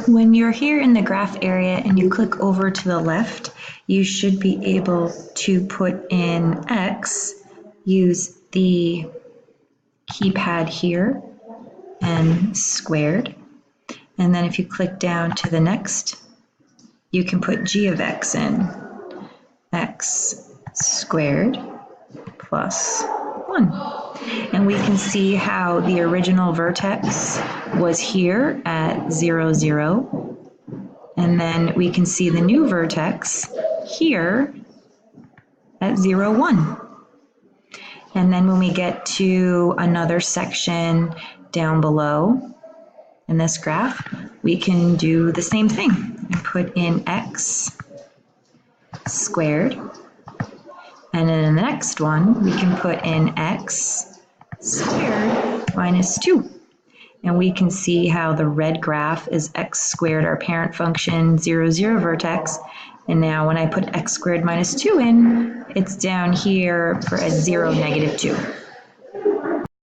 When you're here in the graph area and you click over to the left, you should be able to put in X, use the keypad here and squared. And then if you click down to the next, you can put g of x in, x squared plus 1. And we can see how the original vertex was here at 0, 0. And then we can see the new vertex here at 0, 1. And then when we get to another section down below in this graph, we can do the same thing and put in x squared. And in the next one, we can put in x squared minus 2. And we can see how the red graph is x squared, our parent function, 0, 0 vertex. And now when I put x squared minus 2 in, it's down here for a 0, negative 2.